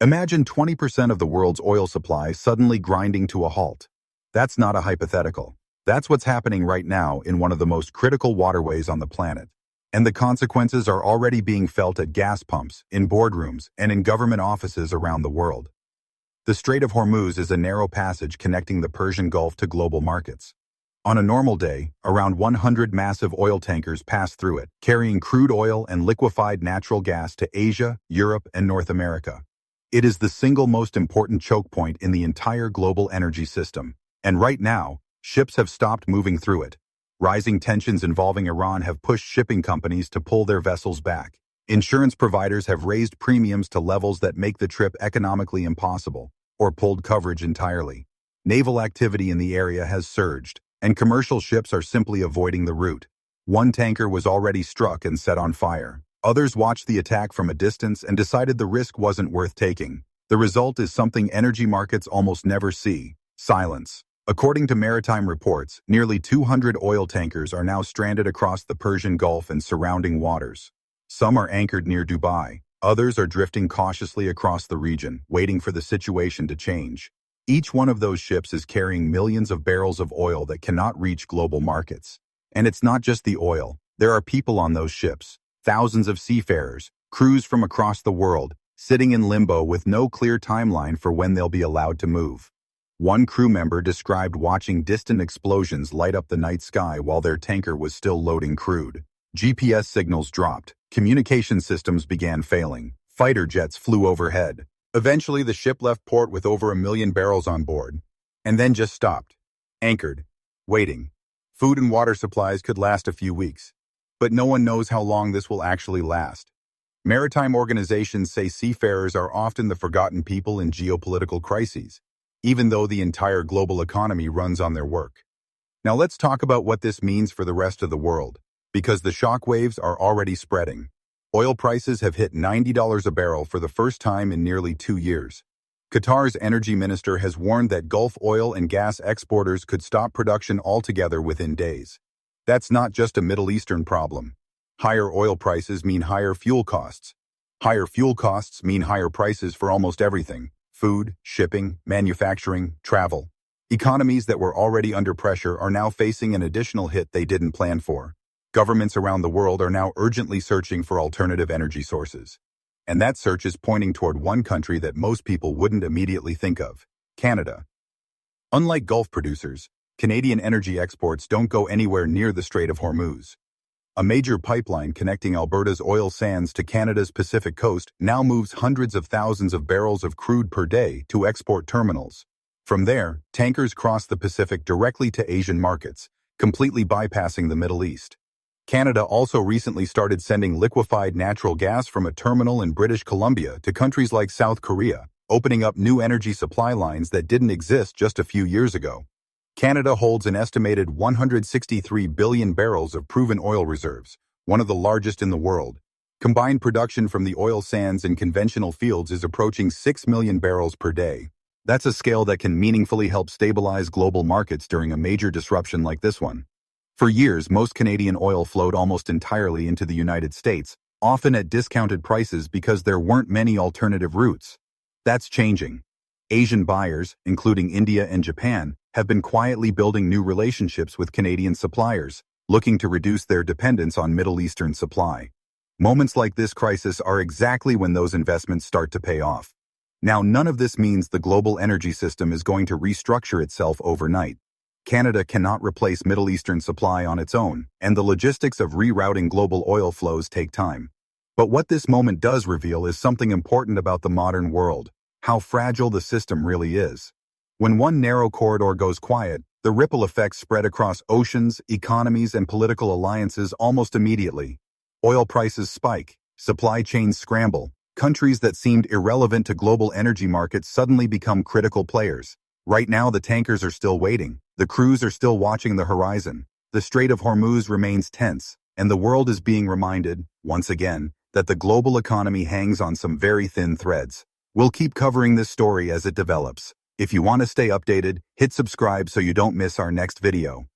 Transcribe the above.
Imagine 20% of the world's oil supply suddenly grinding to a halt. That's not a hypothetical. That's what's happening right now in one of the most critical waterways on the planet. And the consequences are already being felt at gas pumps, in boardrooms, and in government offices around the world. The Strait of Hormuz is a narrow passage connecting the Persian Gulf to global markets. On a normal day, around 100 massive oil tankers pass through it, carrying crude oil and liquefied natural gas to Asia, Europe, and North America. It is the single most important choke point in the entire global energy system. And right now, ships have stopped moving through it. Rising tensions involving Iran have pushed shipping companies to pull their vessels back. Insurance providers have raised premiums to levels that make the trip economically impossible, or pulled coverage entirely. Naval activity in the area has surged, and commercial ships are simply avoiding the route. One tanker was already struck and set on fire. Others watched the attack from a distance and decided the risk wasn't worth taking. The result is something energy markets almost never see: silence. According to maritime reports, nearly 200 oil tankers are now stranded across the Persian Gulf and surrounding waters. Some are anchored near Dubai. Others are drifting cautiously across the region, waiting for the situation to change. Each one of those ships is carrying millions of barrels of oil that cannot reach global markets. And it's not just the oil. There are people on those ships, thousands of seafarers, crews from across the world, sitting in limbo with no clear timeline for when they'll be allowed to move. One crew member described watching distant explosions light up the night sky while their tanker was still loading crude. GPS signals dropped. Communication systems began failing. Fighter jets flew overhead. Eventually, the ship left port with over 1 million barrels on board, and then just stopped, anchored, waiting. Food and water supplies could last a few weeks, but no one knows how long this will actually last. Maritime organizations say seafarers are often the forgotten people in geopolitical crises, even though the entire global economy runs on their work. Now let's talk about what this means for the rest of the world, because the shockwaves are already spreading. Oil prices have hit $90 a barrel for the first time in nearly 2 years. Qatar's energy minister has warned that Gulf oil and gas exporters could stop production altogether within days. That's not just a Middle Eastern problem. Higher oil prices mean higher fuel costs. Higher fuel costs mean higher prices for almost everything: food, shipping, manufacturing, travel. Economies that were already under pressure are now facing an additional hit they didn't plan for. Governments around the world are now urgently searching for alternative energy sources. And that search is pointing toward one country that most people wouldn't immediately think of: Canada. Unlike Gulf producers, Canadian energy exports don't go anywhere near the Strait of Hormuz. A major pipeline connecting Alberta's oil sands to Canada's Pacific coast now moves hundreds of thousands of barrels of crude per day to export terminals. From there, tankers cross the Pacific directly to Asian markets, completely bypassing the Middle East. Canada also recently started sending liquefied natural gas from a terminal in British Columbia to countries like South Korea, opening up new energy supply lines that didn't exist just a few years ago. Canada holds an estimated 163 billion barrels of proven oil reserves, one of the largest in the world. Combined production from the oil sands and conventional fields is approaching 6 million barrels per day. That's a scale that can meaningfully help stabilize global markets during a major disruption like this one. For years, most Canadian oil flowed almost entirely into the United States, often at discounted prices because there weren't many alternative routes. That's changing. Asian buyers, including India and Japan, have been quietly building new relationships with Canadian suppliers, looking to reduce their dependence on Middle Eastern supply. Moments like this crisis are exactly when those investments start to pay off. Now, none of this means the global energy system is going to restructure itself overnight. Canada cannot replace Middle Eastern supply on its own, and the logistics of rerouting global oil flows take time. But what this moment does reveal is something important about the modern world: how fragile the system really is. When one narrow corridor goes quiet, the ripple effects spread across oceans, economies, and political alliances almost immediately. Oil prices spike, supply chains scramble, countries that seemed irrelevant to global energy markets suddenly become critical players. Right now, the tankers are still waiting, the crews are still watching the horizon, the Strait of Hormuz remains tense, and the world is being reminded, once again, that the global economy hangs on some very thin threads. We'll keep covering this story as it develops. If you want to stay updated, hit subscribe so you don't miss our next video.